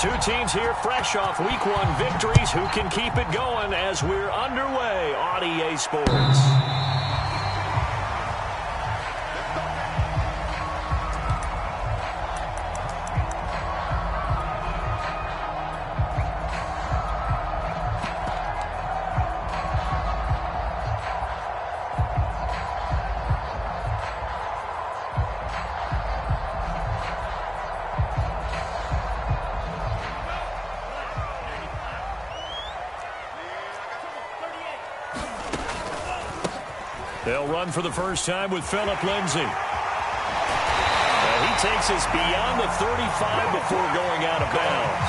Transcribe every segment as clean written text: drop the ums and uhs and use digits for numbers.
Two teams here fresh off Week 1 victories. Who can keep it going as we're underway on EA Sports? They'll run for the first time with Phillip Lindsay. He takes us beyond the 35 before going out of bounds.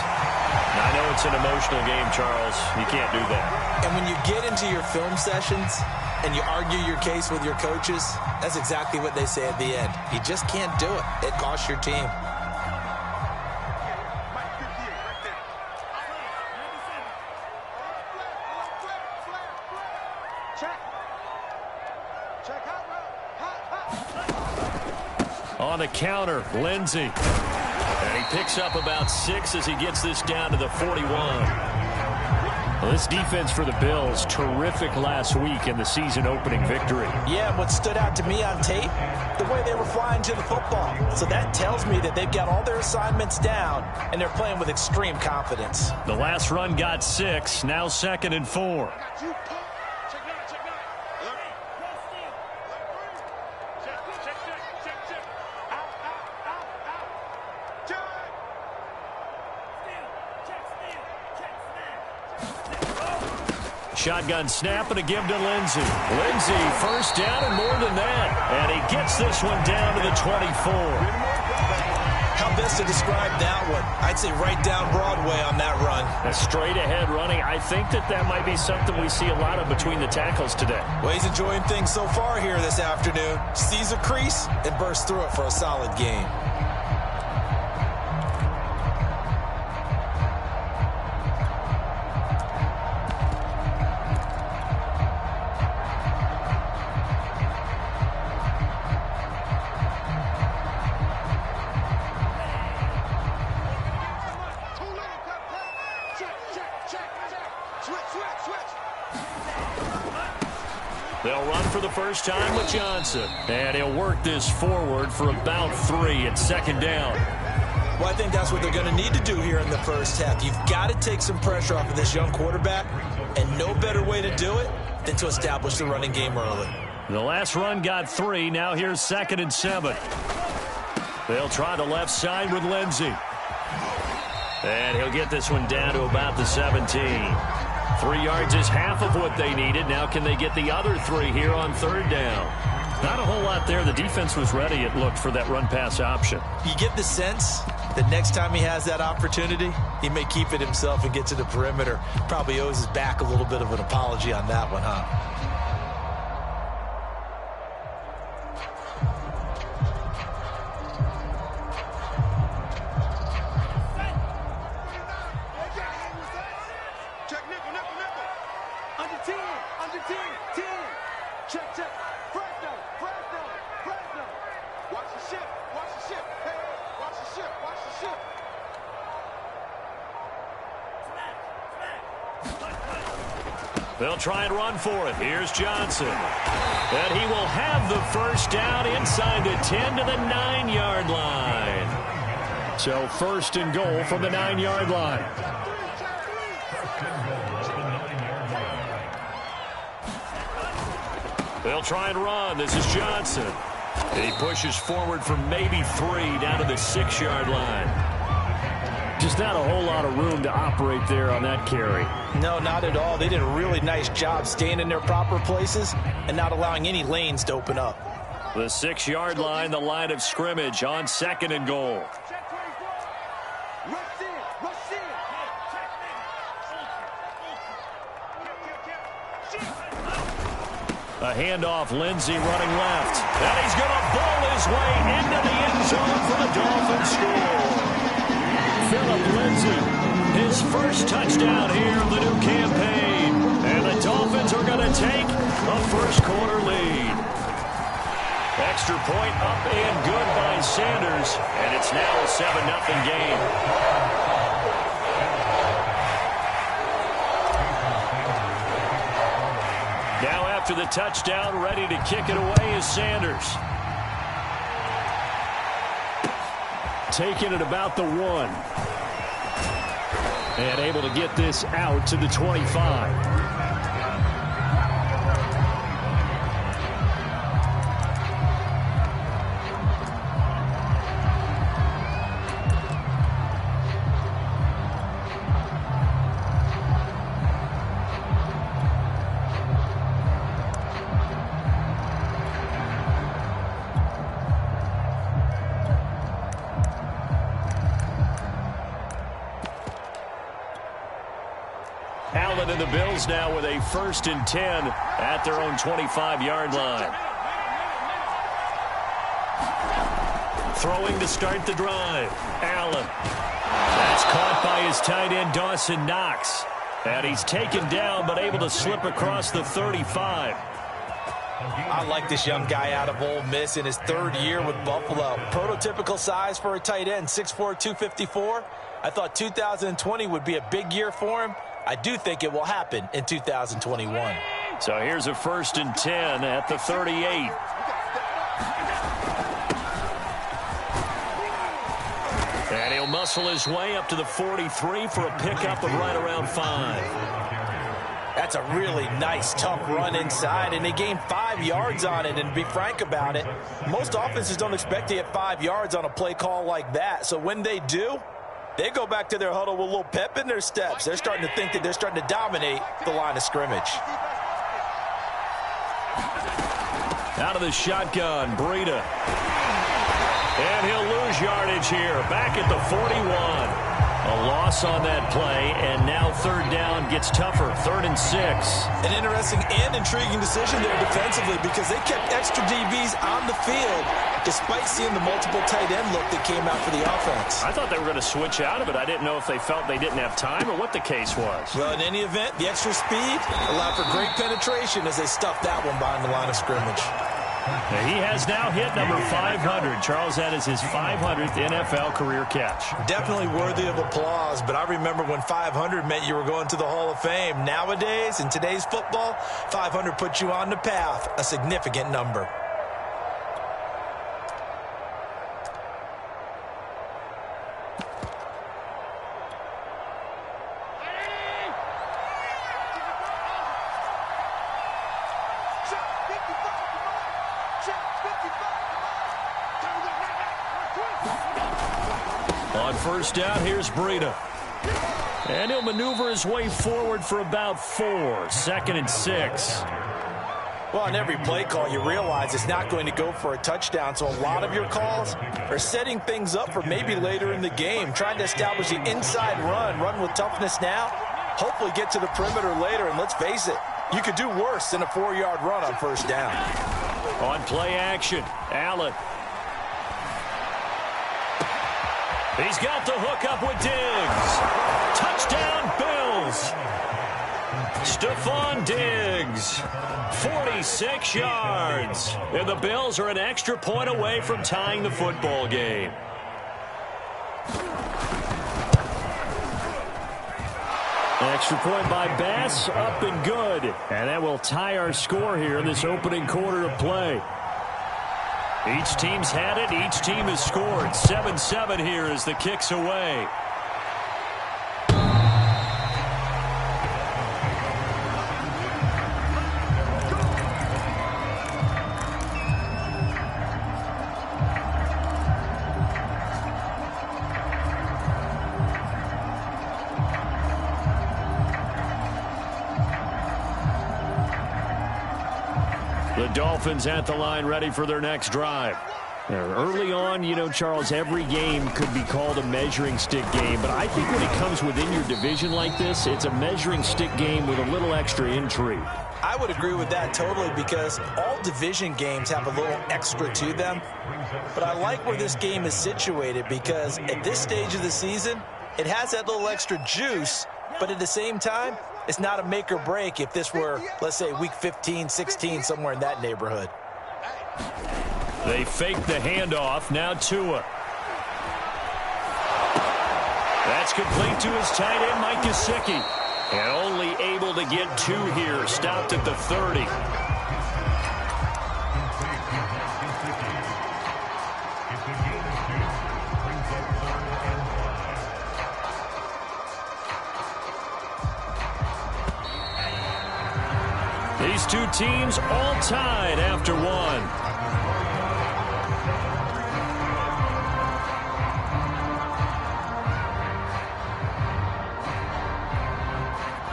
I know it's an emotional game, Charles. You can't do that. And when you get into your film sessions and you argue your case with your coaches, that's exactly what they say at the end. You just can't do it. It costs your team. On the counter, Lindsay. And he picks up about 6 as he gets this down to the 41. Well, this defense for the Bills, terrific last week in the season-opening victory. Yeah, what stood out to me on tape, the way they were flying to the football. So that tells me that they've got all their assignments down, and they're playing with extreme confidence. The last run got 6, now 2nd and 4. Shotgun snap and a give to Lindsay. Lindsay, first down and more than that. And he gets this one down to the 24. How best to describe that one? I'd say right down Broadway on that run. A straight ahead running. I think that might be something we see a lot of between the tackles today. Well, he's enjoying things so far here this afternoon. Sees a crease and bursts through it for a solid game. They'll run for the first time with Johnson. And he'll work this forward for about 3 at 2nd down. Well, I think that's what they're going to need to do here in the first half. You've got to take some pressure off of this young quarterback, and no better way to do it than to establish the running game early. The last run got 3. Now here's 2nd and 7. They'll try the left side with Lindsay. And he'll get this one down to about the 17. 3 yards is half of what they needed. Now can they get the other 3 here on 3rd down? Not a whole lot there. The defense was ready, it looked, for that run-pass option. You get the sense that next time he has that opportunity, he may keep it himself and get to the perimeter. Probably owes his back a little bit of an apology on that one, huh? They'll try and run for it. Here's Johnson. And he will have the first down inside the 10 to the 9-yard line. So 1st and goal from the 9-yard line. They'll try and run. This is Johnson. And he pushes forward for maybe 3 down to the 6-yard line. Just not a whole lot of room to operate there on that carry. No, not at all. They did a really nice job staying in their proper places and not allowing any lanes to open up. The 6-yard line, the line of scrimmage on 2nd and goal. A handoff, Lindsay running left. And he's going to bowl his way into the end zone for the Dolphins score. Phillip Lindsay, his first touchdown here of the new campaign. And the Dolphins are going to take a first-quarter lead. Extra point up and good by Sanders. And it's now a 7-0 game. after the touchdown, ready to kick it away is Sanders. Taking it about the 1. And able to get this out to the 25. Allen and the Bills now with a 1st and 10 at their own 25-yard line. Throwing to start the drive. Allen. That's caught by his tight end, Dawson Knox. And he's taken down but able to slip across the 35. I like this young guy out of Ole Miss in his 3rd year with Buffalo. Prototypical size for a tight end, 6'4", 254. I thought 2020 would be a big year for him. I do think it will happen in 2021. So here's a 1st and 10 at the 38. And he'll muscle his way up to the 43 for a pickup of right around 5. That's a really nice, tough run inside, and they gained 5 yards on it. And to be frank about it, most offenses don't expect to get 5 yards on a play call like that. So when they do, they go back to their huddle with a little pep in their steps. They're starting to think that they're starting to dominate the line of scrimmage. Out of the shotgun, Breida. And he'll lose yardage here, back at the 41. A loss on that play, and now 3rd down gets tougher, 3rd and 6. An interesting and intriguing decision there defensively because they kept extra DBs on the field despite seeing the multiple tight end look that came out for the offense. I thought they were going to switch out of it. I didn't know if they felt they didn't have time or what the case was. Well, in any event, the extra speed allowed for great penetration as they stuffed that one behind the line of scrimmage. He has now hit number 500. Charles, that is his 500th NFL career catch. Definitely worthy of applause, but I remember when 500 meant you were going to the Hall of Fame. Nowadays, in today's football, 500 puts you on the path, a significant number. On 1st down, here's Breida. And he'll maneuver his way forward for about 4. 2nd and 6. Well, on every play call, you realize it's not going to go for a touchdown, so a lot of your calls are setting things up for maybe later in the game, trying to establish the inside run with toughness now, hopefully get to the perimeter later, and let's face it, you could do worse than a 4-yard run on 1st down. On play action, Allen. He's got the hook up with Diggs. Touchdown, Bills. Stephon Diggs, 46 yards. And the Bills are an extra point away from tying the football game. Extra point by Bass, up and good. And that will tie our score here in this opening quarter of play. Each team's had it. Each team has scored. 7-7 here as the kick's away. The Dolphins at the line, ready for their next drive. Early on, you know, Charles, every game could be called a measuring stick game. But I think when it comes within your division like this, it's a measuring stick game with a little extra intrigue. I would agree with that totally because all division games have a little extra to them. But I like where this game is situated because at this stage of the season, it has that little extra juice. But at the same time, it's not a make or break if this were, let's say, week 15, 16, somewhere in that neighborhood. They fake the handoff. Now Tua. That's complete to his tight end, Mike Gesicki. And only able to get 2 here. Stopped at the 30. These two teams all tied after one.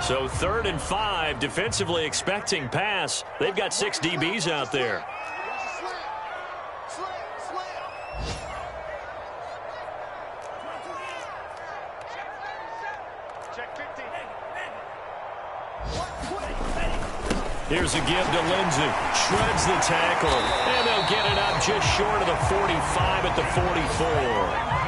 So 3rd and 5, defensively expecting pass. They've got 6 DBs out there. Here's a give to Lindsey. Shreds the tackle. And they'll get it up just short of the 45 at the 44.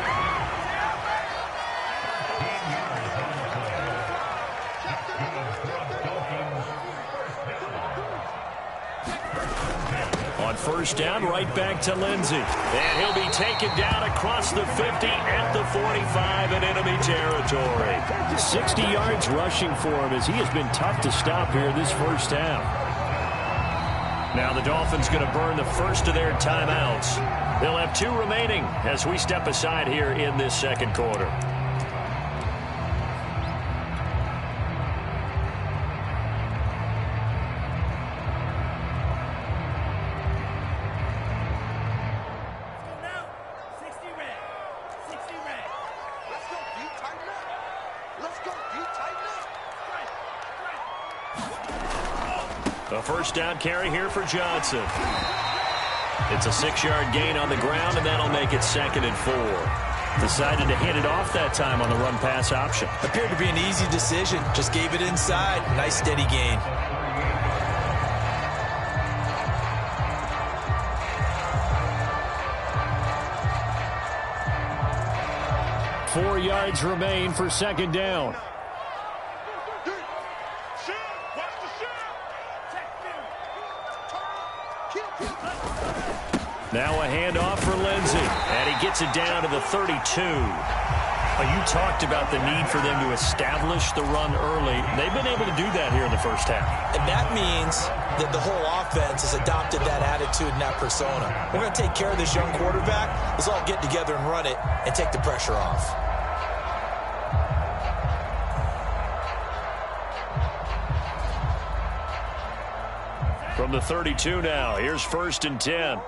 On first down, right back to Lindsey. And he'll be taken down across the 50 at the 45 in enemy territory. 60 yards rushing for him as he has been tough to stop here this first half. Now the Dolphins going to burn the first of their timeouts. They'll have 2 remaining as we step aside here in this second quarter. A first down carry here for Johnson. It's a 6-yard gain on the ground, and that'll make it 2nd and 4. Decided to hit it off that time on the run-pass option. Appeared to be an easy decision. Just gave it inside. Nice steady gain. Four yards remain for 2nd down. Now a handoff for Lindsey, and he gets it down to the 32. You talked about the need for them to establish the run early. They've been able to do that here in the first half. And that means that the whole offense has adopted that attitude and that persona. We're going to take care of this young quarterback. Let's all get together and run it and take the pressure off. From the 32 now, here's 1st and 10.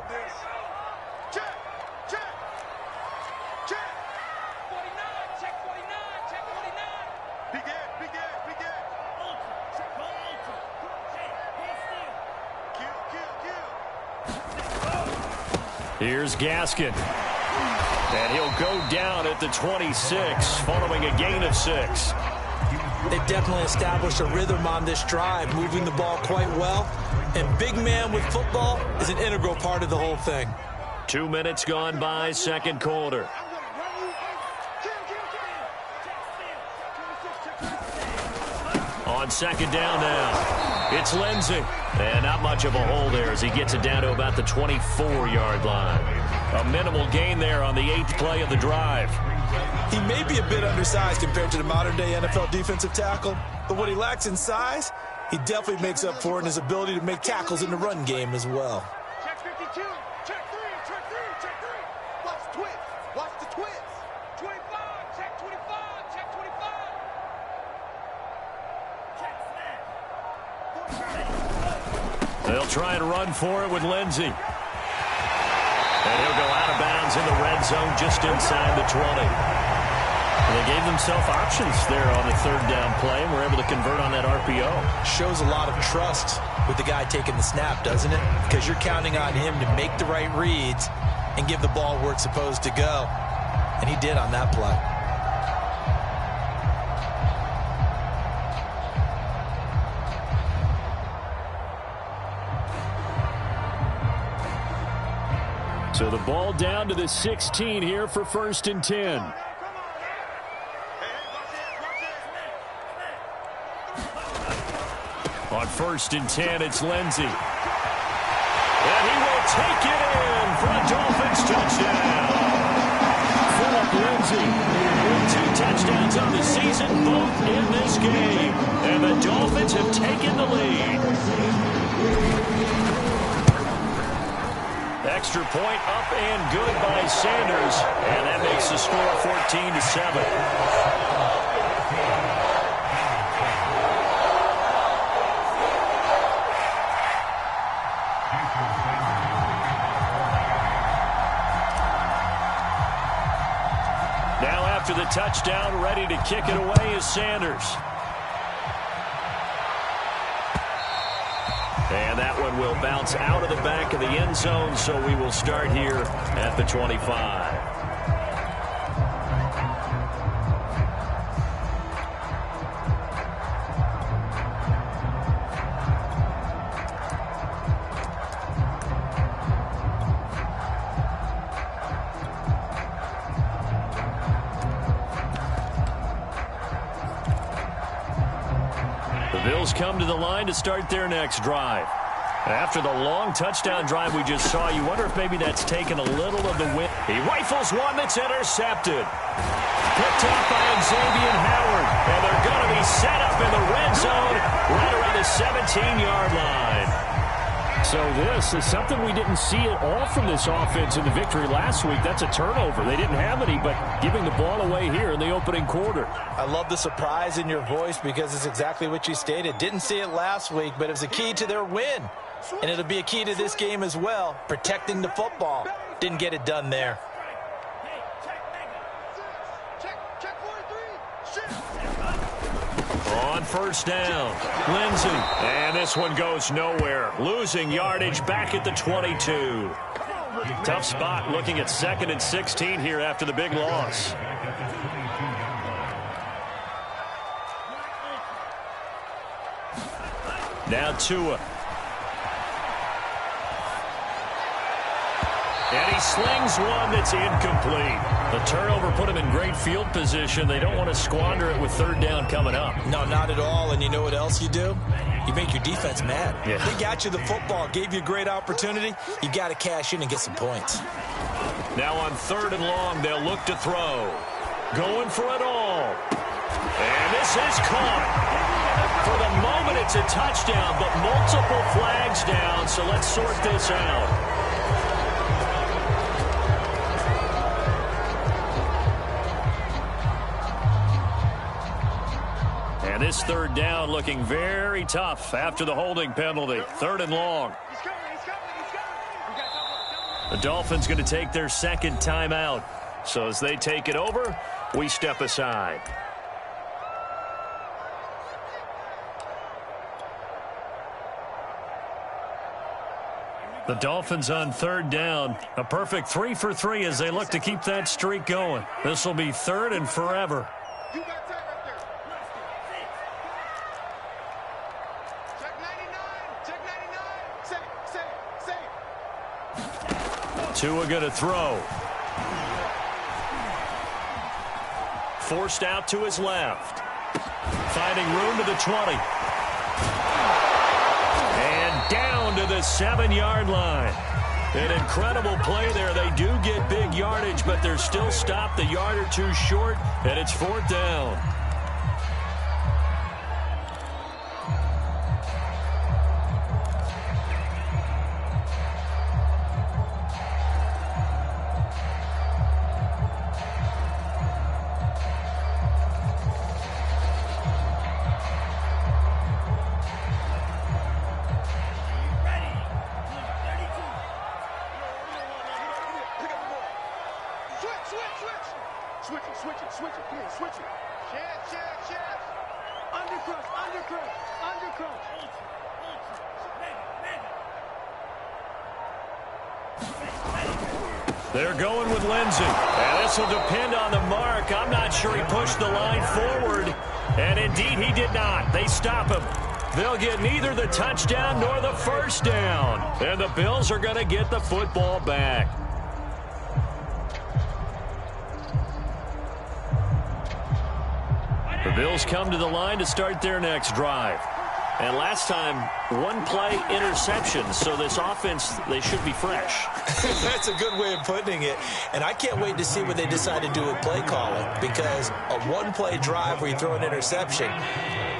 Here's Gaskin. And he'll go down at the 26 following a gain of 6. They've definitely established a rhythm on this drive, moving the ball quite well. And big man with football is an integral part of the whole thing. 2 minutes gone by, second quarter. On second down now, it's Lindsey. And not much of a hole there as he gets it down to about the 24-yard line. A minimal gain there on the 8th play of the drive. He may be a bit undersized compared to the modern-day NFL defensive tackle, but what he lacks in size, he definitely makes up for in his ability to make tackles in the run game as well. Check 52, check 3, check 3, check 3. Watch the twist, watch the twist. 25, check 25, check 25. Check snap. They'll try and run for it with Lindsey. And he'll go out of bounds in the red zone just inside the 20. And they gave themselves options there on the 3rd down play and were able to convert on that RPO. Shows a lot of trust with the guy taking the snap, doesn't it? Because you're counting on him to make the right reads and give the ball where it's supposed to go. And he did on that play. So the ball down to the 16 here for 1st and 10. On 1st and 10, it's Lindsey. And he will take it in for a Dolphins touchdown. Philip Lindsey with 2 touchdowns on the season, both in this game. And the Dolphins have taken the lead. Extra point up and good by Sanders. And that makes the score 14-7. touchdown, ready to kick it away is Sanders. And that one will bounce out of the back of the end zone, so we will start here at the 25. Bills come to the line to start their next drive. After the long touchdown drive we just saw, you wonder if maybe that's taken a little of the win. He rifles one that's intercepted. Picked off by Xavier Howard. And they're going to be set up in the red zone right around the 17-yard line. So this is something we didn't see at all from this offense in the victory last week. That's a turnover. They didn't have any, but giving the ball away here in the opening quarter. I love the surprise in your voice because it's exactly what you stated. Didn't see it last week, but it was a key to their win. And it'll be a key to this game as well, protecting the football. Didn't get it done there. On first down, Lindsey. And this one goes nowhere. Losing yardage back at the 22. Tough spot looking at 2nd and 16 here after the big loss. Now Tua. And he slings one that's incomplete. The turnover put him in great field position. They don't want to squander it with 3rd down coming up. No, not at all. And you know what else you do? You make your defense mad. Yeah. They got you the football, gave you a great opportunity. You got to cash in and get some points. Now on 3rd and long, they'll look to throw. Going for it all. And this is caught. For the moment, it's a touchdown, but multiple flags down, so let's sort this out. And this 3rd down looking very tough after the holding penalty. 3rd and long. The Dolphins going to take their 2nd timeout. So as they take it over, we step aside. The Dolphins on 3rd down. A perfect 3 for 3 as they look to keep that streak going. This will be 3rd and forever. Tua going to throw. Forced out to his left. Finding room to the 20. And down to the 7-yard line. An incredible play there. They do get big yardage, but they're still stopped a yard or two short, and it's 4th down. They're going with Lindsey. And this will depend on the mark. I'm not sure he pushed the line forward. And indeed, he did not. They stop him. They'll get neither the touchdown nor the 1st down. And the Bills are going to get the football back. The Bills come to the line to start their next drive. And last time, 1-play interception. So this offense, they should be fresh. That's a good way of putting it. And I can't wait to see what they decide to do with play calling. Because a 1-play drive where you throw an interception,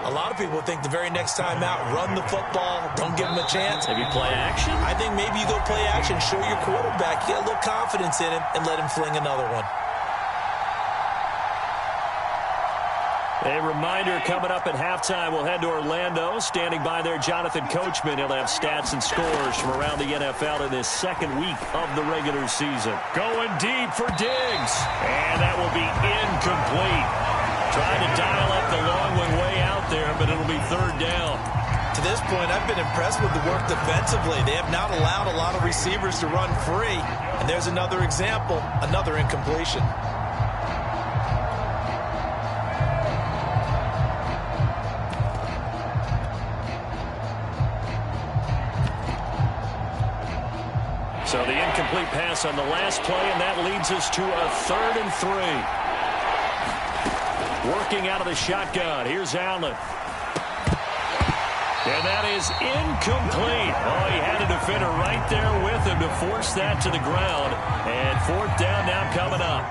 a lot of people think the very next time out, run the football, don't give them a chance. Maybe play action? I think maybe you go play action, show your quarterback, get a little confidence in him, and let him fling another one. A reminder coming up at halftime, we'll head to Orlando. Standing by there, Jonathan Coachman. He'll have stats and scores from around the NFL in this second week of the regular season. Going deep for Diggs. And that will be incomplete. Trying to dial up the long one way out there, but it'll be third down. To this point, I've been impressed with the work defensively. They have not allowed a lot of receivers to run free. And there's another example, another incompletion. So the incomplete pass on the last play, and that leads us to a 3rd and 3. Working out of the shotgun. Here's Allen. And that is incomplete. Oh, he had a defender right there with him to force that to the ground. And 4th down now coming up.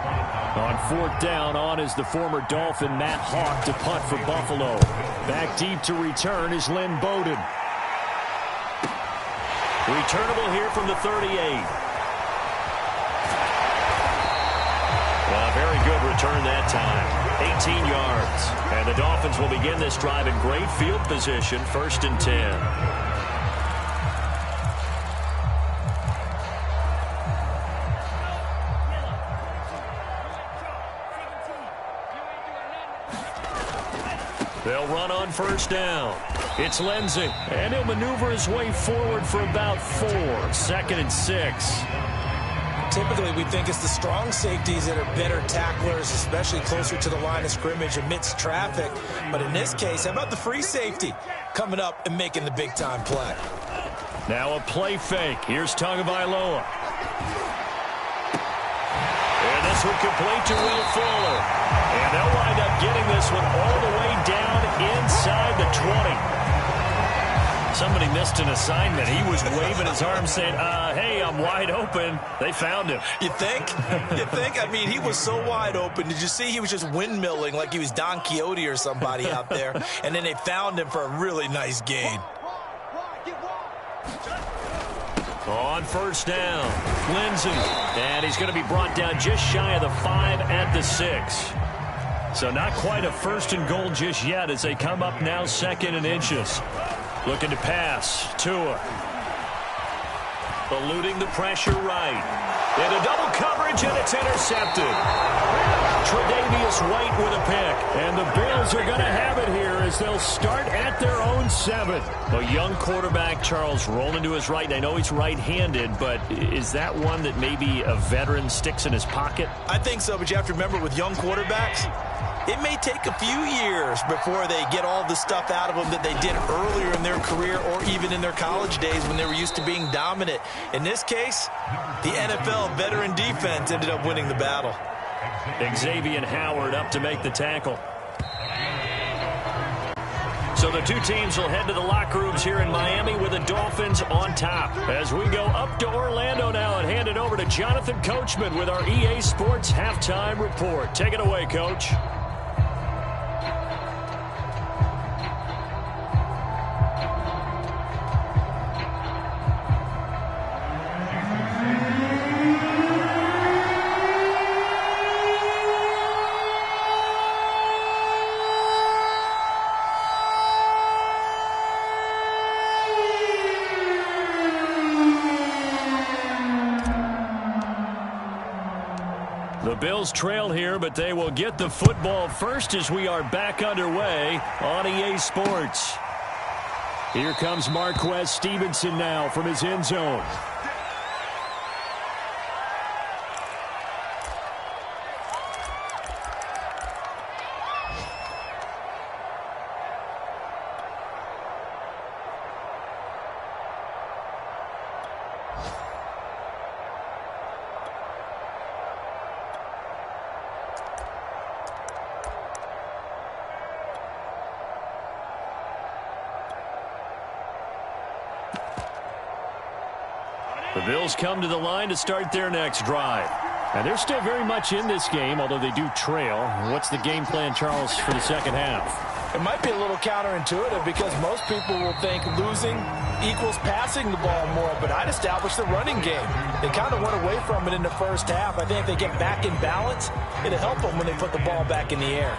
On 4th down, on is the former Dolphin Matt Hawk to punt for Buffalo. Back deep to return is Lynn Bowden. Returnable here from the 38. A very good return that time. 18 yards. And the Dolphins will begin this drive in great field position, 1st and 10. They'll run on 1st down. It's Lindsey, and he'll maneuver his way forward for about 4. 2nd and 6. Typically, we think it's the strong safeties that are better tacklers, especially closer to the line of scrimmage amidst traffic. But in this case, how about the free safety coming up and making the big-time play? Now a play fake. Here's Tagovailoa. And this one complete to Will Fuller. And they'll wind up getting this one all the way down inside the 20. Somebody missed an assignment. He was waving his arm saying, hey, I'm wide open. They found him. You think? You think? I mean, he was so wide open. Did you see he was just windmilling like he was Don Quixote or somebody out there? And then they found him for a really nice gain. On 1st down, Lindsey. And he's going to be brought down just shy of the 5 at the 6. So not quite a 1st and goal just yet as they come up now 2nd and inches. Looking to pass. Tua. Eluding the pressure right. Into double coverage, and it's intercepted. Tre'Davious White with a pick. And the Bills are going to have it here as they'll start at their own 7. A young quarterback, Charles, rolling to his right. I know he's right-handed, but is that one that maybe a veteran sticks in his pocket? I think so, but you have to remember with young quarterbacks, it may take a few years before they get all the stuff out of them that they did earlier in their career or even in their college days when they were used to being dominant. In this case, the NFL veteran defense ended up winning the battle. Xavier Howard up to make the tackle. So the two teams will head to the locker rooms here in Miami with the Dolphins on top. As we go up to Orlando now and hand it over to Jonathan Coachman with our EA Sports Halftime Report. Take it away, Coach. The Bills trail here, but they will get the football first as we are back underway on EA Sports. Here comes Marquez Stevenson now from his end zone. The Bills come to the line to start their next drive. And they're still very much in this game, although they do trail. What's the game plan, Charles, for the second half? It might be a little counterintuitive because most people will think losing equals passing the ball more, but I'd establish the running game. They kind of went away from it in the first half. I think if they get back in balance, it'll help them when they put the ball back in the air.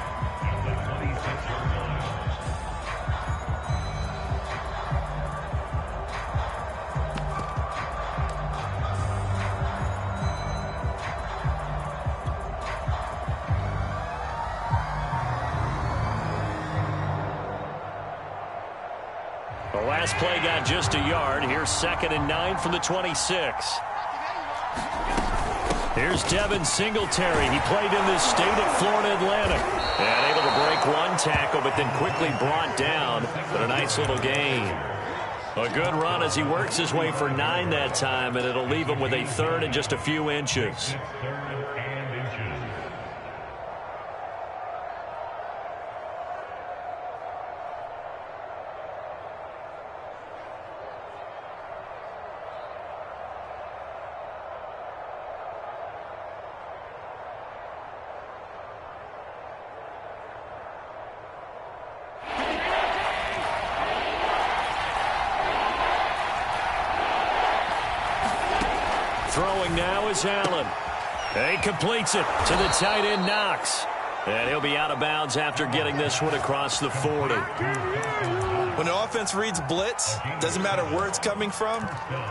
The last play got just a yard. Here's 2nd and 9 from the 26. Here's Devin Singletary. He played in this state at Florida Atlantic. And able to break one tackle, but then quickly brought down. But a nice little gain. A good run as he works his way for 9 that time, and it'll leave him with a 3rd and just a few inches. Throwing now is Allen. He completes it to the tight end, Knox. And he'll be out of bounds after getting this one across the 40. When the offense reads blitz, doesn't matter where it's coming from,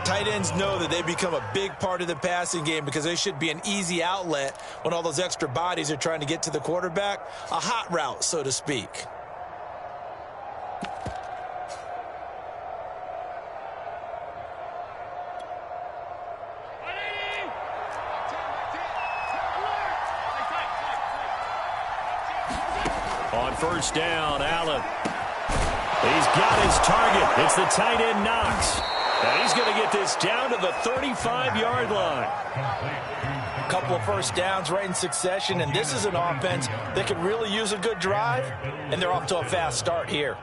tight ends know that they become a big part of the passing game because they should be an easy outlet when all those extra bodies are trying to get to the quarterback. A hot route, so to speak. On first down, Allen. He's got his target. It's the tight end, Knox. And he's going to get this down to the 35-yard line. A couple of first downs right in succession, and this is an offense that could really use a good drive, and they're off to a fast start here.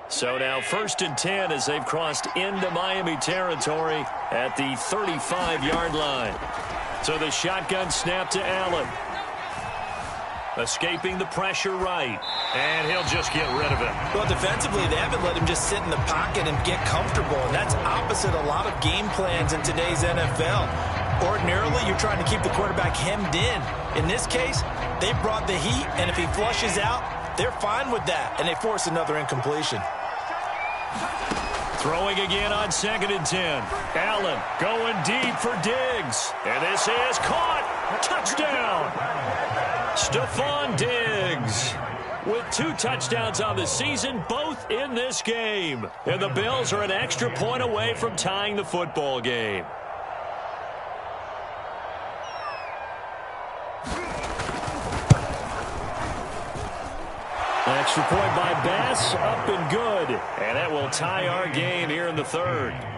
So now 1st and 10 as they've crossed into Miami territory at the 35-yard line. So the shotgun snap to Allen. Escaping the pressure right. And he'll just get rid of it. Well, defensively, they haven't let him just sit in the pocket and get comfortable. And that's opposite a lot of game plans in today's NFL. Ordinarily, you're trying to keep the quarterback hemmed in. In this case, they brought the heat, and if he flushes out, they're fine with that, and they force another incompletion. Throwing again on 2nd and 10. Allen going deep for Diggs. And this is caught. Touchdown. Stephon Diggs with 2 touchdowns on the season, both in this game. And the Bills are an extra point away from tying the football game. Extra point by Bass, up and good. And that will tie our game here in the 3rd.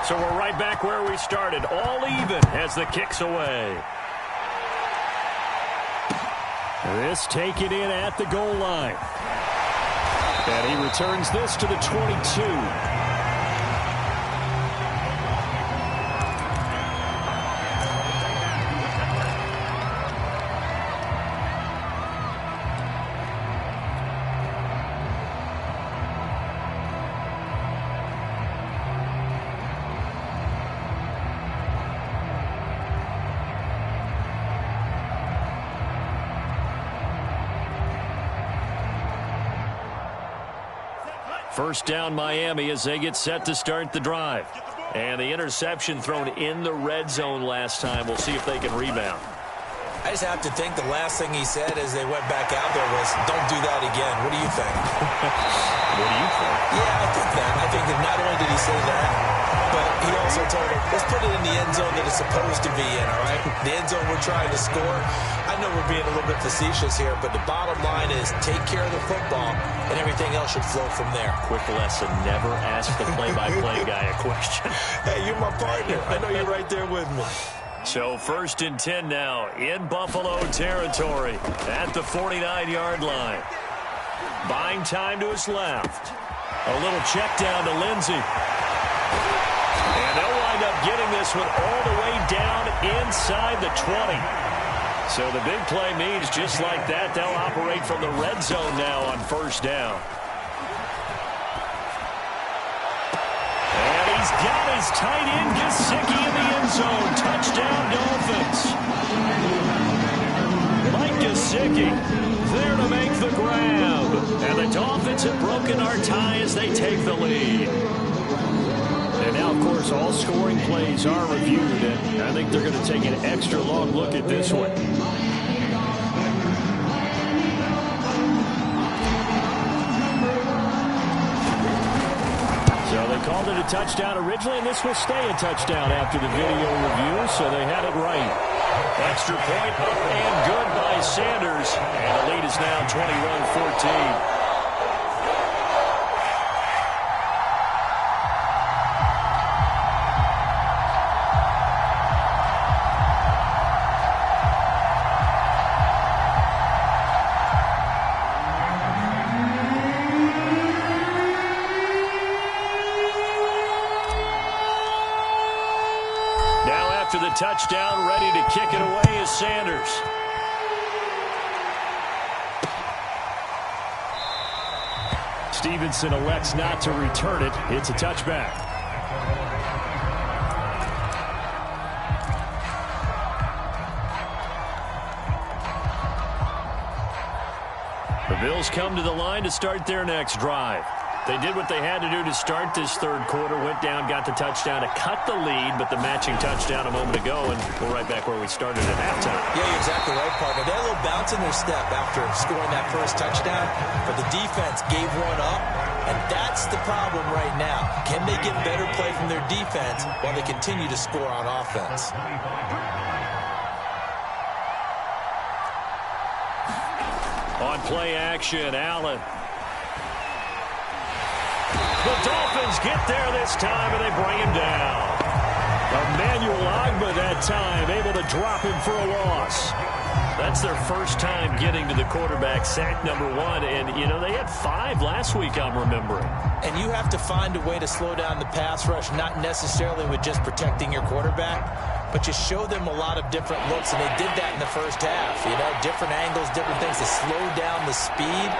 So we're right back where we started, all even as the kick's away. This taken in at the goal line. And he returns this to the 22. First down, Miami, as they get set to start the drive. And the interception thrown in the red zone last time. We'll see if they can rebound. I just have to think the last thing he said as they went back out there was, don't do that again. What do you think? What do you think? Yeah, I think that. I think that not only did he say that, but he also told him, let's put it in the end zone that it's supposed to be in, all right? The end zone we're trying to score. I know we're being a little bit facetious here, but the bottom line is take care of the football, and everything else should flow from there. Quick lesson, never ask the play-by-play guy a question. Hey, you're my partner. I know you're right there with me. So 1st and 10 now in Buffalo territory at the 49-yard line. Buying time to his left. A little check down to Lindsey. And they'll wind up getting this one all the way down inside the 20. So the big play means just like that, they'll operate from the red zone now on first down. And he's got his tight end Gesicki in the end zone. Touchdown, Dolphins. Mike Gesicki there to make the grab. And the Dolphins have broken our tie as they take the lead. And now, of course, all scoring plays are reviewed, and I think they're going to take an extra long look at this one. So they called it a touchdown originally, and this will stay a touchdown after the video review, so they had it right. Extra point up and good by Sanders, and the lead is now 21-14. Touchdown, ready to kick it away is Sanders. Stevenson elects not to return it. It's a touchback. The Bills come to the line to start their next drive. They did what they had to do to start this third quarter, went down, got the touchdown to cut the lead, but the matching touchdown a moment ago, and we're right back where we started at halftime. Yeah, you're exactly right, partner. They had a little bounce in their step after scoring that first touchdown, but the defense gave one up, and that's the problem right now. Can they get better play from their defense while they continue to score on offense? On play action, Allen. The Dolphins get there this time, and they bring him down. Emmanuel Ogbah that time, able to drop him for a loss. That's their first time getting to the quarterback, sack number 1. And, you know, they had 5 last week, I'm remembering. And you have to find a way to slow down the pass rush, not necessarily with just protecting your quarterback, but you show them a lot of different looks, and they did that in the first half. You know, different angles, different things to slow down the speed.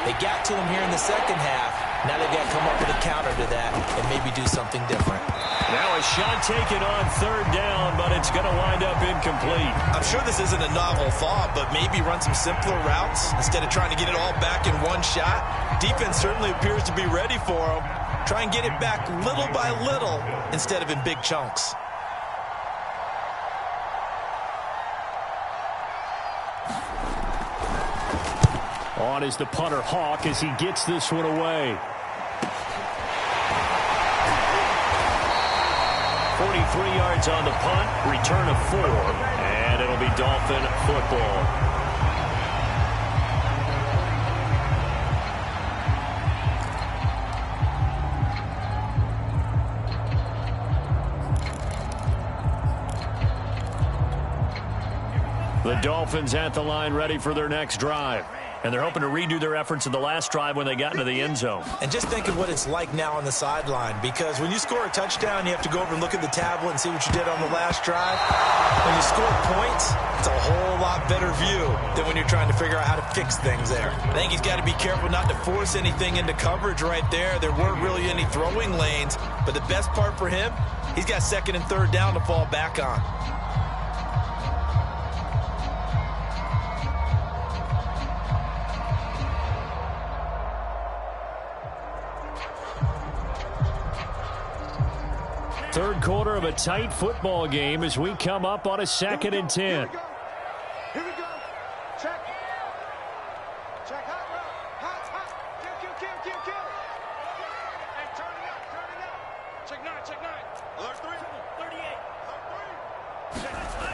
They got to him here in the second half. Now they've got to come up with a counter to that and maybe do something different. Now a shot taken on third down, but it's going to wind up incomplete. I'm sure this isn't a novel thought, but maybe run some simpler routes instead of trying to get it all back in one shot. Defense certainly appears to be ready for them. Try and get it back little by little instead of in big chunks. On is the punter Hawk as he gets this one away. 43 yards on the punt, return of 4, and it'll be Dolphin football. The Dolphins at the line ready for their next drive. And they're hoping to redo their efforts in the last drive when they got into the end zone. And just think of what it's like now on the sideline, because when you score a touchdown, you have to go over and look at the tablet and see what you did on the last drive. When you score points, it's a whole lot better view than when you're trying to figure out how to fix things there. I think he's got to be careful not to force anything into coverage right there. There weren't really any throwing lanes, but the best part for him, he's got second and third down to fall back on. Third quarter of a tight football game as we come up on a 2nd and 10. Here we go. Check. Check hot route. Hot. Kill. Hey, turn it up. Check 9. Alert 3. 38. Alert 3.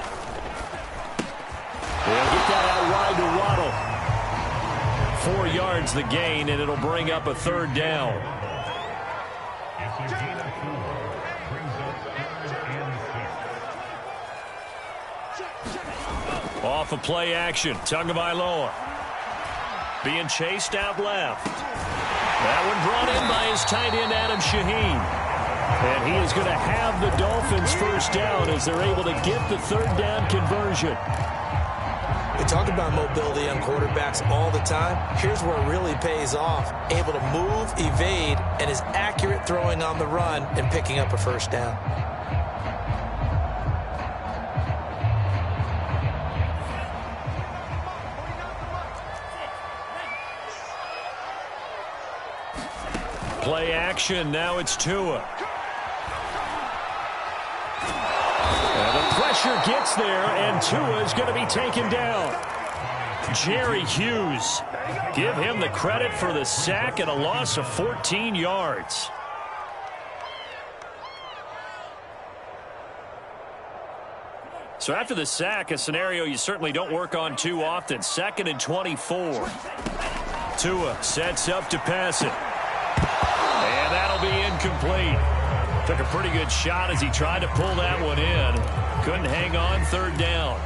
They'll get that out wide to Waddle. 4 yards the gain, and it'll bring up a third down. Off of play action, Tagovailoa being chased out left. That one brought in by his tight end, Adam Shaheen. And he is going to have the Dolphins first down as they're able to get the third down conversion. talk about mobility on quarterbacks all the time. Here's where it really pays off. Able to move, evade, and is accurate throwing on the run and picking up a first down. Play action. Now it's Tua. And the pressure gets there, and Tua is going to be taken down. Jerry Hughes. Give him the credit for the sack and a loss of 14 yards. So after the sack, a scenario you certainly don't work on too often. 2nd and 24. Tua sets up to pass it. And that'll be incomplete. Took a pretty good shot as he tried to pull that one in. Couldn't hang on, 3rd down.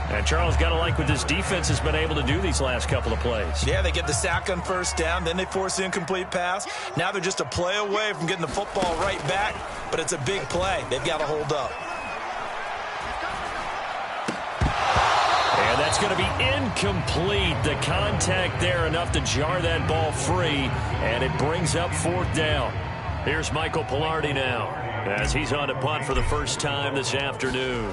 And Charles, got to like what this defense has been able to do these last couple of plays. Yeah, they get the sack on 1st down, then they force the incomplete pass. Now they're just a play away from getting the football right back, but it's a big play. They've got to hold up. And that's going to be incomplete. The contact there enough to jar that ball free, and it brings up 4th down. Here's Michael Pilardi now as he's on to punt for the first time this afternoon.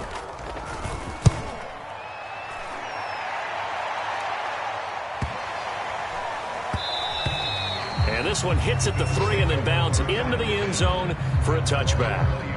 And this one hits at the 3 and then bounds into the end zone for a touchback.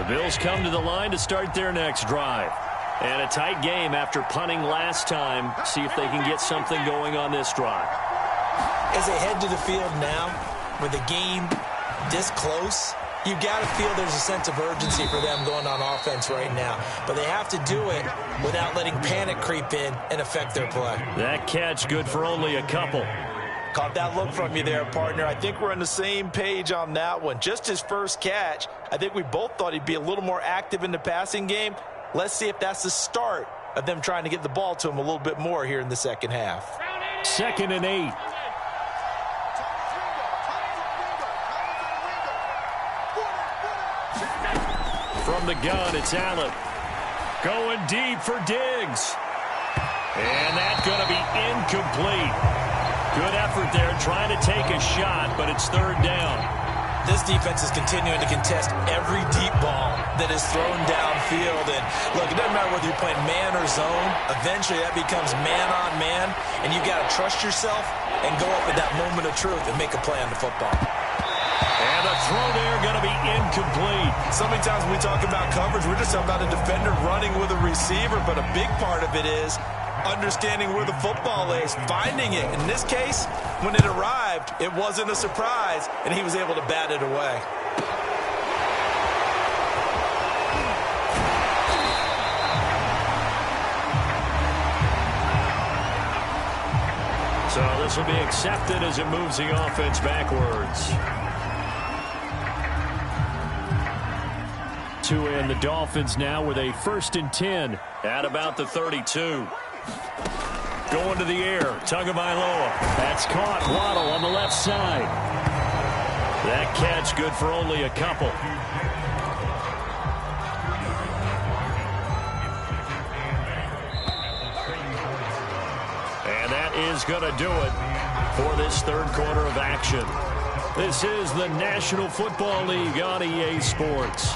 The Bills come to the line to start their next drive. And a tight game after punting last time. See if they can get something going on this drive. As they head to the field now, with the game this close, you got to feel there's a sense of urgency for them going on offense right now. But they have to do it without letting panic creep in and affect their play. That catch good for only a couple. Caught that look from you there, partner. I think we're on the same page on that one. Just his first catch, I think we both thought he'd be a little more active in the passing game. Let's see if that's the start of them trying to get the ball to him a little bit more here in the second half. 2nd and 8. From the gun, it's Allen. Going deep for Diggs. And that's going to be incomplete. Good effort there trying to take a shot, but it's 3rd down. This defense is continuing to contest every deep ball that is thrown downfield. And look, it doesn't matter whether you're playing man or zone. Eventually that becomes man on man, and you've got to trust yourself and go up at that moment of truth and make a play on the football. And the throw there going to be incomplete. So many times when we talk about coverage, we're just talking about a defender running with a receiver, but a big part of it is understanding where the football is, finding it. In this case, when it arrived, it wasn't a surprise, and he was able to bat it away. So this will be accepted as it moves the offense backwards. Tua and the Dolphins now with a 1st and 10 at about the 32. Going to the air, Tagovailoa. That's caught. Waddle on the left side. That catch good for only a couple. And that is going to do it for this 3rd quarter of action. This is the National Football League on EA Sports.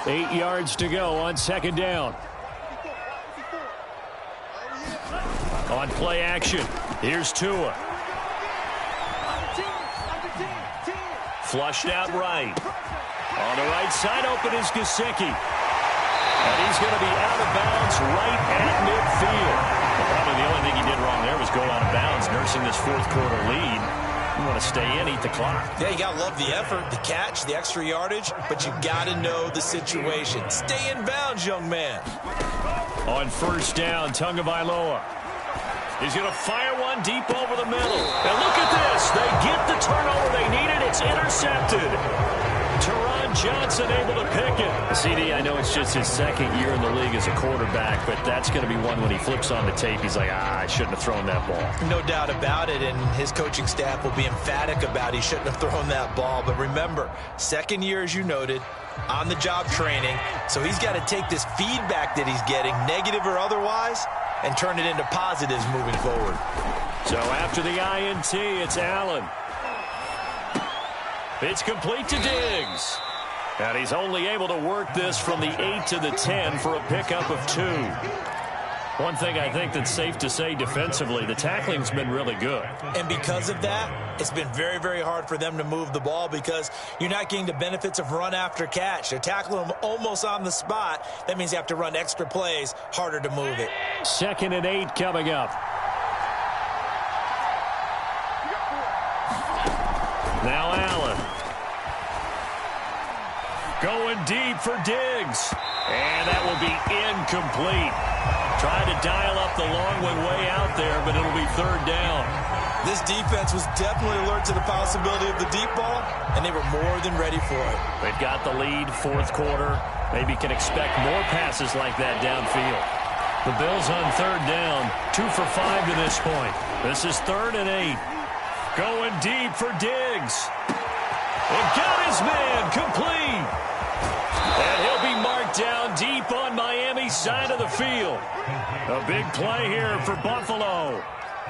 Eight yards to go on 2nd down. On play action, here's Tua. Flushed out right. On the right side, open is Gesicki. And he's going to be out of bounds right at midfield. Well, probably the only thing he did wrong there was go out of bounds, nursing this fourth quarter lead. You want to stay in, eat the clock. Yeah, you got to love the effort, the catch, the extra yardage, but you got to know the situation. Stay in bounds, young man. On first down, Tagovailoa. He's going to fire one deep over the middle. And look at this. They get the turnover they needed. It's intercepted. Teron Johnson able to pick it. CD, I know it's just his second year in the league as a quarterback, but that's going to be one when he flips on the tape. He's like, I shouldn't have thrown that ball. No doubt about it, and his coaching staff will be emphatic about he shouldn't have thrown that ball. But remember, second year, as you noted, on-the-job training, so he's got to take this feedback that he's getting, negative or otherwise, and turn it into positives moving forward. So after the INT, it's Allen. It's complete to Diggs. And he's only able to work this from the 8 to the 10 for a pickup of 2. One thing I think that's safe to say defensively, the tackling's been really good. And because of that, it's been very, very hard for them to move the ball because you're not getting the benefits of run after catch. They're tackling them almost on the spot. That means you have to run extra plays, harder to move it. 2nd and 8 coming up. Now Allen. Going deep for Diggs. And that will be incomplete. Trying to dial up the long one way out there, but it'll be 3rd down. This defense was definitely alert to the possibility of the deep ball, and they were more than ready for it. They've got the lead, 4th quarter. Maybe can expect more passes like that downfield. The Bills on 3rd down, 2 for 5 to this point. This is 3rd and 8. Going deep for Diggs. And got his man complete. And he'll be marked down deep on Miami's side of the field. A big play here for Buffalo.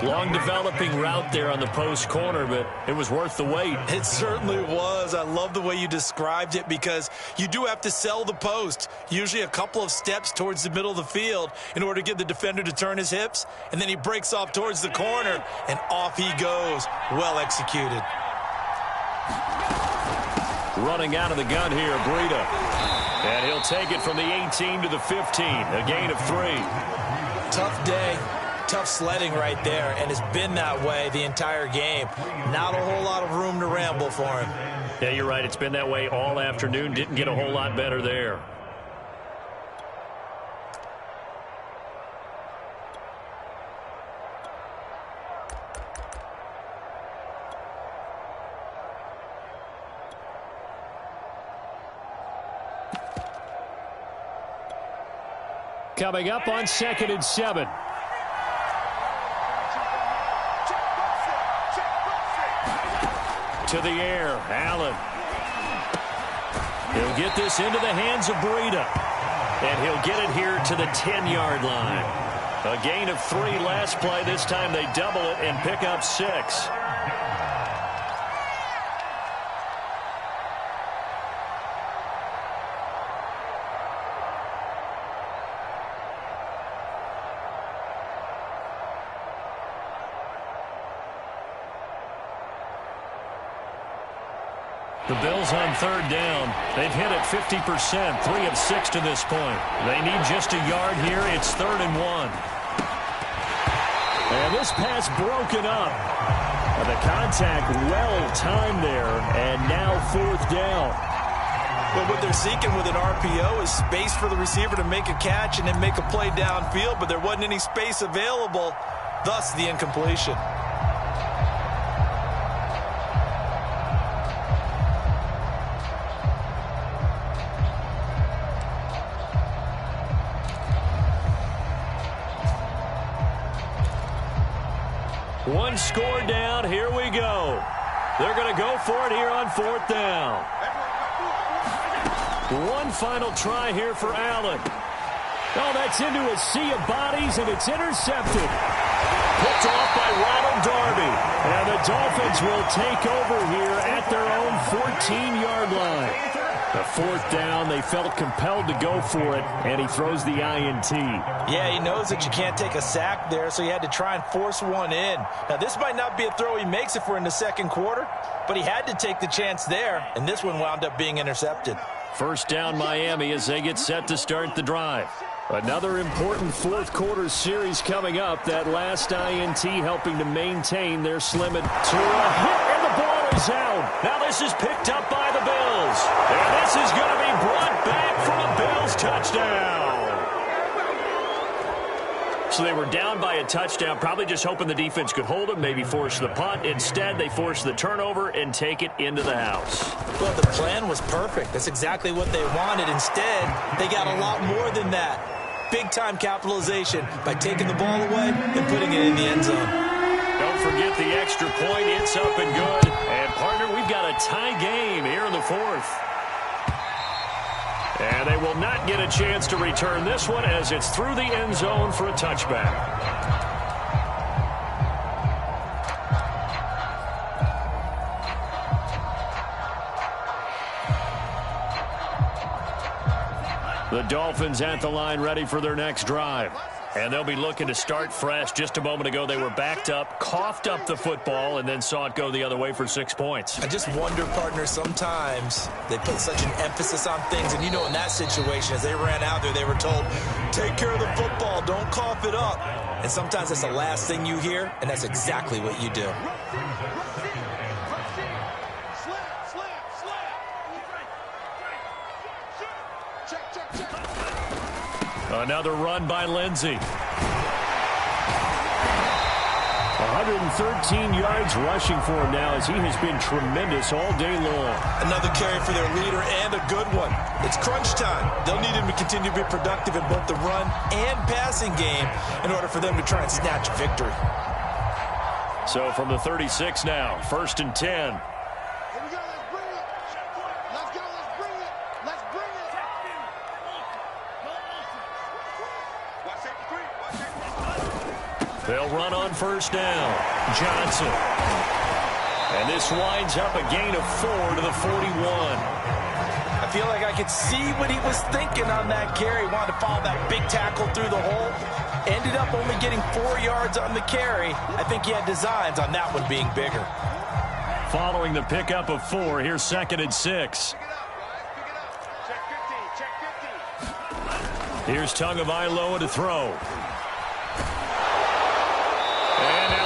Long developing route there on the post corner, but it was worth the wait. It certainly was. I love the way you described it because you do have to sell the post. Usually a couple of steps towards the middle of the field in order to get the defender to turn his hips. And then he breaks off towards the corner, and off he goes. Well executed. Running out of the gun here, Breida. And he'll take it from the 18 to the 15. A gain of 3. Tough day. Tough sledding right there, and it's been that way the entire game. Not a whole lot of room to ramble for him. Yeah, you're right. It's been that way all afternoon. Didn't get a whole lot better there. Coming up on 2nd and 7. To the air, Allen. He'll get this into the hands of Breida. And he'll get it here to the 10-yard line. A gain of 3 last play. This time they double it and pick up 6. The Bills on 3rd down. They've hit it 50%, 3 of 6 to this point. They need just a yard here. It's 3rd and 1. And this pass broken up. And the contact well timed there, and now 4th down. But what they're seeking with an RPO is space for the receiver to make a catch and then make a play downfield, but there wasn't any space available, thus the incompletion. One score down. Here we go. They're going to go for it here on 4th down. One final try here for Allen. Oh, that's into a sea of bodies, and it's intercepted. Picked off by Ronald Darby. And the Dolphins will take over here at their own 14-yard line. The 4th down, they felt compelled to go for it, and he throws the INT. Yeah, he knows that you can't take a sack there, so he had to try and force one in. Now, this might not be a throw he makes if we're in the 2nd quarter, but he had to take the chance there, and this one wound up being intercepted. First down Miami as they get set to start the drive. Another important fourth quarter series coming up. That last INT helping to maintain their slim to a hit, and the ball is out. Now this is picked up by the Bills. And this is going to be brought back for a Bills touchdown. So they were down by a touchdown, probably just hoping the defense could hold them, maybe force the punt. Instead, they force the turnover and take it into the house. Well, the plan was perfect. That's exactly what they wanted. Instead, they got a lot more than that. Big-time capitalization by taking the ball away and putting it in the end zone. Don't forget the extra point. It's up and good. And, partner, we've got a tie game here in the fourth. And they will not get a chance to return this one as it's through the end zone for a touchback. The Dolphins at the line ready for their next drive. And they'll be looking to start fresh. Just a moment ago, they were backed up, coughed up the football, and then saw it go the other way for 6 points. I just wonder, partner, sometimes they put such an emphasis on things. And, you know, in that situation, as they ran out there, they were told, take care of the football, don't cough it up. And sometimes that's the last thing you hear, and that's exactly what you do. Another run by Lindsey. 113 yards rushing for him now as he has been tremendous all day long. Another carry for their leader and a good one. It's crunch time. They'll need him to continue to be productive in both the run and passing game in order for them to try and snatch victory. So from the 36 now, 1st and 10. They'll run on first down. Johnson. And this winds up a gain of 4 to the 41. I feel like I could see what he was thinking on that carry. Wanted to follow that big tackle through the hole. Ended up only getting 4 yards on the carry. I think he had designs on that one being bigger. Following the pickup of 4, here's 2nd and 6. Here's Tagovailoa to throw.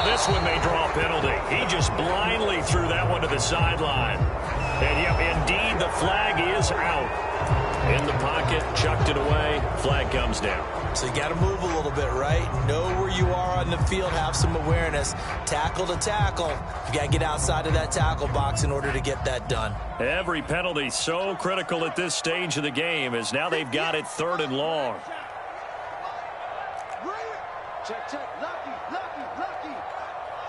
This one may draw a penalty. He just blindly threw that one to the sideline. And, yep, indeed, the flag is out. In the pocket, chucked it away. Flag comes down. So you got to move a little bit, right? Know where you are on the field. Have some awareness. Tackle to tackle. You got to get outside of that tackle box in order to get that done. Every penalty so critical at this stage of the game as now they've got it 3rd and long. Check, check. Lucky.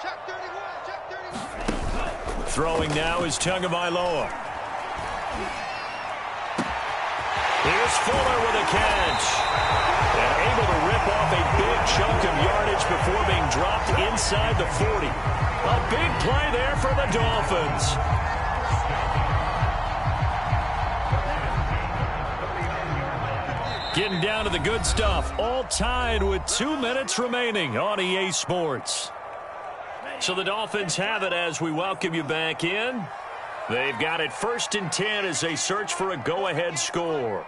Check 31. Throwing now is Tagovailoa. Here's Fuller with a catch. And able to rip off a big chunk of yardage before being dropped inside the 40. A big play there for the Dolphins. Getting down to the good stuff. All tied with 2 minutes remaining on EA Sports. So the Dolphins have it as we welcome you back in. They've got it 1st and 10 as they search for a go-ahead score.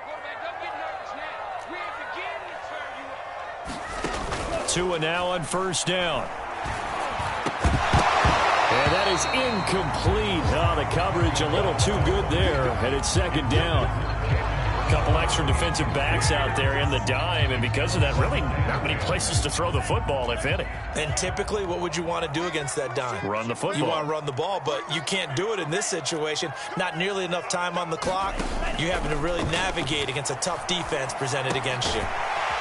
2 now on first down. And that is incomplete. Oh, the coverage a little too good there, and it's 2nd down. A couple extra defensive backs out there in the dime, and because of that, really not many places to throw the football, if any. And typically, what would you want to do against that dime? Run the football. You want to run the ball, but you can't do it in this situation. Not nearly enough time on the clock. You're having to really navigate against a tough defense presented against you.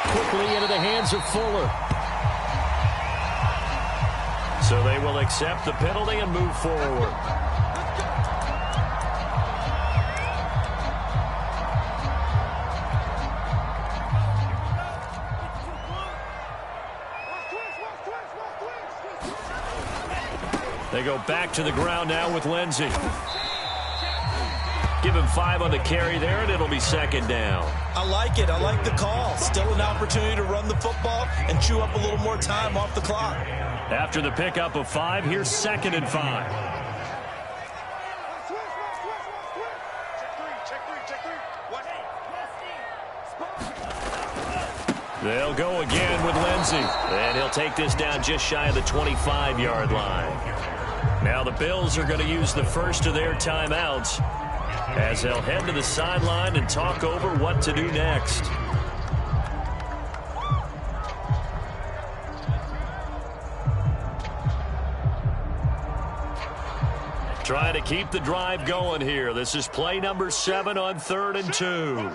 Quickly into the hands of Fuller. So they will accept the penalty and move forward. They go back to the ground now with Lindsey. Give him 5 on the carry there, and it'll be 2nd down. I like it. I like the call. Still an opportunity to run the football and chew up a little more time off the clock. After the pickup of 5, here's 2nd and 5. Check three. They'll go again with Lindsey. And he'll take this down just shy of the 25-yard line. Now the Bills are going to use the first of their timeouts as they'll head to the sideline and talk over what to do next. Trying to keep the drive going here. This is play number 7 on 3rd and 2.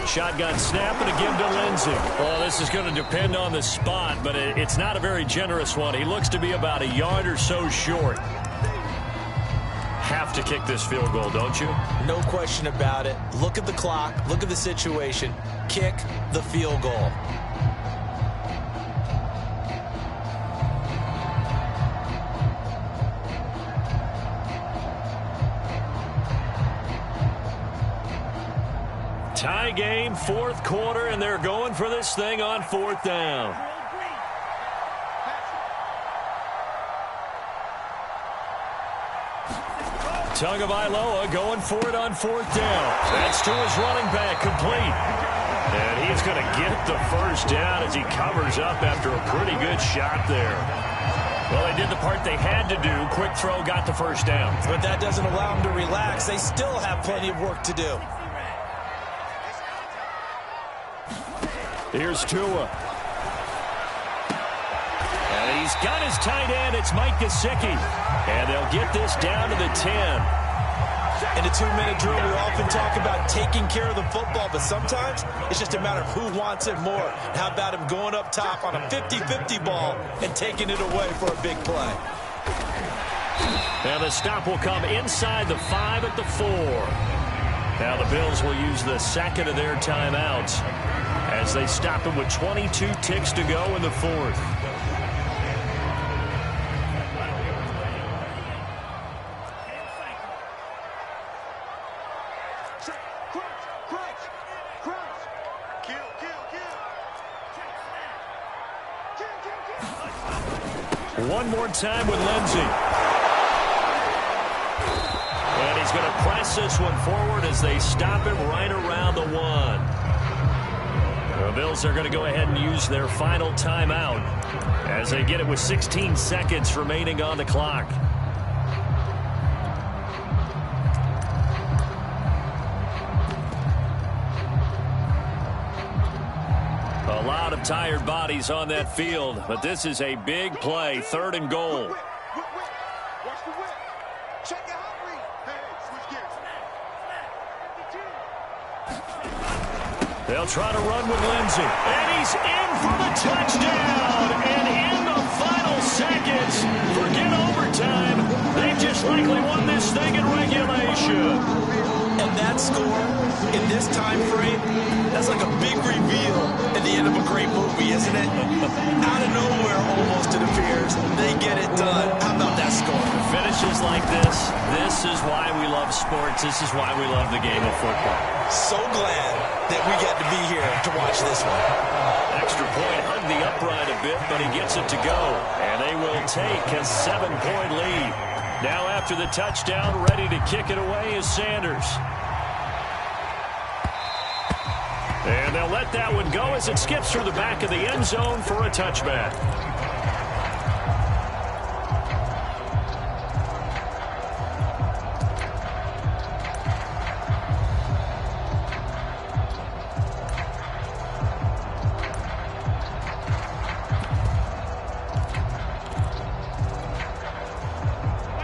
Shotgun snap and a give to Lindsey. Well, this is going to depend on the spot, but it's not a very generous one. He looks to be about a yard or so short. Have to kick this field goal, don't you? No question about it. Look at the clock. Look at the situation. Kick the field goal. Tie game, 4th quarter, and they're going for this thing on 4th down. Tagovailoa going for it on 4th down. That's to his running back, complete. And he's going to get the first down as he covers up after a pretty good shot there. Well, they did the part they had to do. Quick throw, got the first down. But that doesn't allow them to relax. They still have plenty of work to do. Here's Tua. And he's got his tight end. It's Mike Gesicki. And they'll get this down to the 10. In a 2-minute drill, we often talk about taking care of the football, but sometimes it's just a matter of who wants it more. How about him going up top on a 50-50 ball and taking it away for a big play? And the stop will come inside the 5 at the 4. Now the Bills will use the second of their timeouts as they stop him with 22 ticks to go in the 4th. One more time with Lindsey. And he's going to press this one forward as they stop him right around the 1. The Bills are going to go ahead and use their final timeout as they get it with 16 seconds remaining on the clock. A lot of tired bodies on that field, but this is a big play, 3rd and goal. Watch the whip. Check your hot read. Hey, switch gears. They'll try to run with Lindsey. And he's in for the touchdown. And in the final seconds, forget overtime. They've just likely won this thing in regulation. And that score in this time frame, that's like a big reveal at the end of a great movie, isn't it? Out of nowhere, almost it appears. They get it done. How about that score? Finishes like this is why we love sports. This is why we love the game of football. So glad that we get to be here to watch this one. Extra point, hung the upright a bit, but he gets it to go. And they will take a 7-point lead. Now after the touchdown, ready to kick it away is Sanders. And they'll let that one go as it skips through the back of the end zone for a touchback.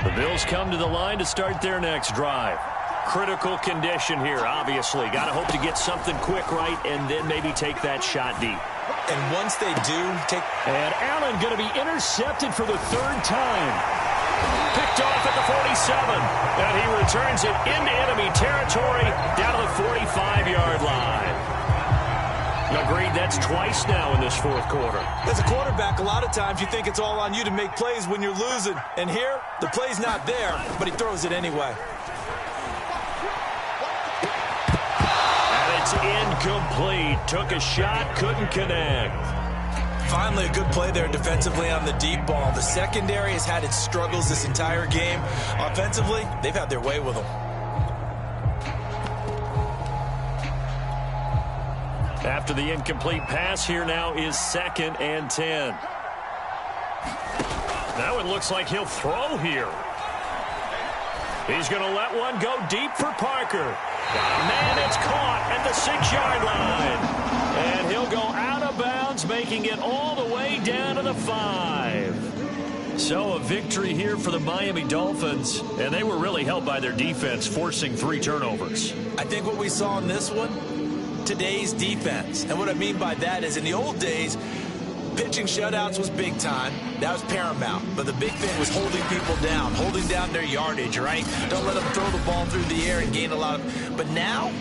The Bills come to the line to start their next drive. Critical condition here, obviously. Got to hope to get something quick right and then maybe take that shot deep. And once they do, And Allen going to be intercepted for the 3rd time. Picked off at the 47. And he returns it into enemy territory down to the 45-yard line. Agreed, that's twice now in this 4th quarter. As a quarterback, a lot of times you think it's all on you to make plays when you're losing. And here, the play's not there, but he throws it anyway. It's incomplete. Took a shot, couldn't connect. Finally, a good play there defensively on the deep ball. The secondary has had its struggles this entire game. Offensively, they've had their way with them. After the incomplete pass, here now is 2nd and 10. Now it looks like he'll throw here. He's going to let one go deep for Parker. Man, it's caught at the 6-yard line. And he'll go out of bounds, making it all the way down to the 5. So a victory here for the Miami Dolphins, and they were really helped by their defense, forcing 3 turnovers. I think what we saw in this one, today's defense. And what I mean by that is in the old days, pitching shutouts was big time. That was paramount. But the big thing was holding people down, holding down their yardage, right? Don't let them throw the ball through the air and gain a lot of... But now,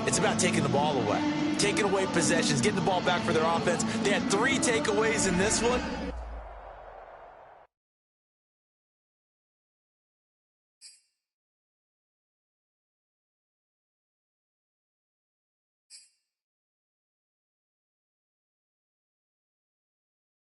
it's about taking the ball away. Taking away possessions, getting the ball back for their offense. They had 3 takeaways in this one.